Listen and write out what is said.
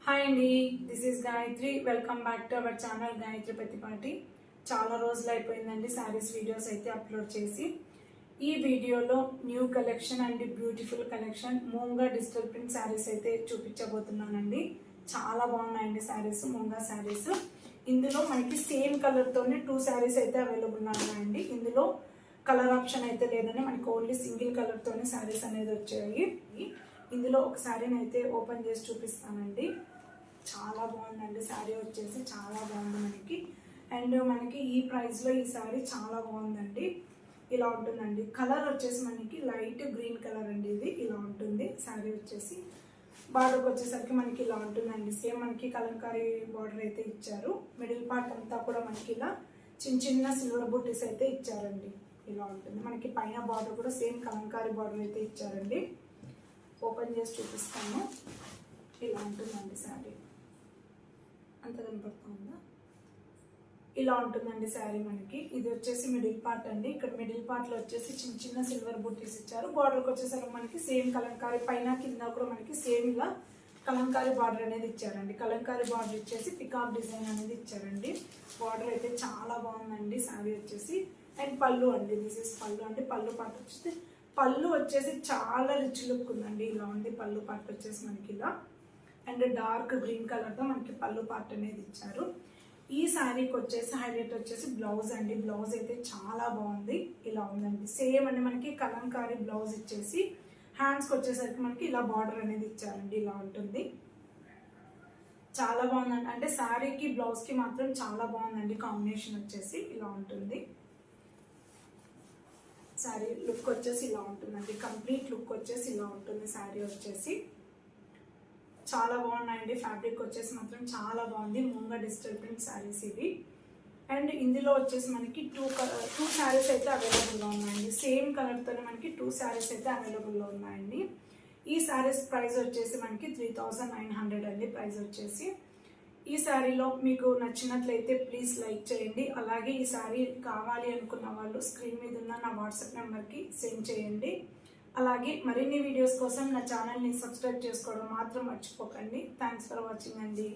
Hi అండి, this is Gayatri. Welcome back to our channel Gayatri Pathipati. చాలా రోజులు అయిపోయిందండి శారీస్ వీడియోస్ అయితే అప్లోడ్ చేసి. ఈ వీడియోలో new collection and beautiful collection మూంగా digital print saris అయితే చూపించబోతున్నానండి. చాలా బాగున్నాయండి శారీస్, మూంగా శారీస్. ఇందులో మనకి సేమ్ కలర్తోనే 2 శారీస్ అయితే అవైలబుల్ ఉన్నాయండి. ఇందులో కలర్ ఆప్షన్ అయితే లేదని మనకి ఓన్లీ సింగిల్ కలర్తోనే శారీస్ అనేది వచ్చాయి. ఇందులో ఒక శారీని అయితే ఓపెన్ చేసి చూపిస్తానండి. చాలా బాగుందండి శారీ వచ్చేసి, చాలా బాగుంది మనకి. అండ్ మనకి ఈ ప్రైస్లో ఈ శారీ చాలా బాగుందండి. ఇలా ఉంటుందండి. కలర్ వచ్చేసి మనకి లైట్ గ్రీన్ కలర్ అండి. ఇది ఇలా ఉంటుంది శారీ వచ్చేసి. బార్డర్కి వచ్చేసరికి మనకి ఇలా ఉంటుందండి. సేమ్ మనకి కలంకారీ బార్డర్ అయితే ఇచ్చారు. మిడిల్ పార్ట్ అంతా కూడా మనకి ఇలా చిన్న చిన్న సిల్వర్ బుట్టీస్ అయితే ఇచ్చారండి. ఇలా ఉంటుంది మనకి. పైన బార్డర్ కూడా సేమ్ కలంకారీ బార్డర్ అయితే ఇచ్చారండి. ఓపెన్ చేసి చూపిస్తాను. ఇలా ఉంటుందండి శారీ. అంత కనపడుతుందా? ఇలా ఉంటుందండి శారీ మనకి. ఇది వచ్చేసి మిడిల్ పార్ట్ అండి. ఇక్కడ మిడిల్ పార్ట్ లో వచ్చేసి చిన్న చిన్న సిల్వర్ బుట్టీస్ ఇచ్చారు. బార్డర్కి వచ్చేసరికి మనకి సేమ్ కలంకారీ, పైన కింద కూడా మనకి సేమ్ ఇలా కలంకారీ బార్డర్ అనేది ఇచ్చారండి. కలంకారీ బార్డర్ ఇచ్చేసి పికాక్ డిజైన్ అనేది ఇచ్చారండి. బార్డర్ అయితే చాలా బాగుందండి శారీ వచ్చేసి. అండ్ పళ్ళు అండి, దిస్ ఇస్ పళ్ళు అండి. పళ్ళు పార్ట్ వచ్చేసి పళ్ళు వచ్చేసి చాలా రిచ్ లుక్ ఉందండి. ఇలా ఉంది పళ్ళు పార్ట్ వచ్చేసి మనకి ఇలా. అండ్ డార్క్ గ్రీన్ కలర్ తో మనకి పళ్ళు పార్ట్ అనేది ఇచ్చారు. ఈ శారీకి వచ్చేసి హైలైట్ వచ్చేసి బ్లౌజ్ అండి. బ్లౌజ్ అయితే చాలా బాగుంది. ఇలా ఉందండి. సేమ్ అండి మనకి కలంకారీ బ్లౌజ్ ఇచ్చేసి హ్యాండ్స్కి వచ్చేసరికి మనకి ఇలా బార్డర్ అనేది ఇచ్చారండి. ఇలా ఉంటుంది. చాలా బాగుందండి. అంటే శారీకి బ్లౌజ్ కి మాత్రం చాలా బాగుందండి. కాంబినేషన్ వచ్చేసి ఇలా ఉంటుంది. శారీ లుక్ వచ్చేసి ఇలా ఉంటుందండి. కంప్లీట్ లుక్ వచ్చేసి ఇలా ఉంటుంది శారీ వచ్చేసి. చాలా బాగున్నాయండి. ఫ్యాబ్రిక్ వచ్చేసి మాత్రం చాలా బాగుంది. మూంగా డిజిటల్ ప్రింట్ శారీస్ ఇవి. అండ్ ఇందులో వచ్చేసి మనకి టూ శారీస్ అయితే అవైలబుల్లో ఉన్నాయండి. సేమ్ కలర్తోనే మనకి 2 శారీస్ అయితే అవైలబుల్లో ఉన్నాయండి. ఈ శారీస్ ప్రైస్ వచ్చేసి మనకి 3900 అండి ప్రైస్ వచ్చేసి. ఈ శారీలో మీకు నచ్చినట్లయితే ప్లీజ్ లైక్ చేయండి. అలాగే ఈ శారీ కావాలి అనుకున్న వాళ్ళు స్క్రీన్ మీద ఉన్న నా వాట్సాప్ నెంబర్కి సెండ్ చేయండి. అలాగే మరిన్ని వీడియోస్ కోసం నా ఛానల్ని సబ్స్క్రైబ్ చేసుకోవడం మాత్రం మర్చిపోకండి. థ్యాంక్స్ ఫర్ వాచింగ్ అండి.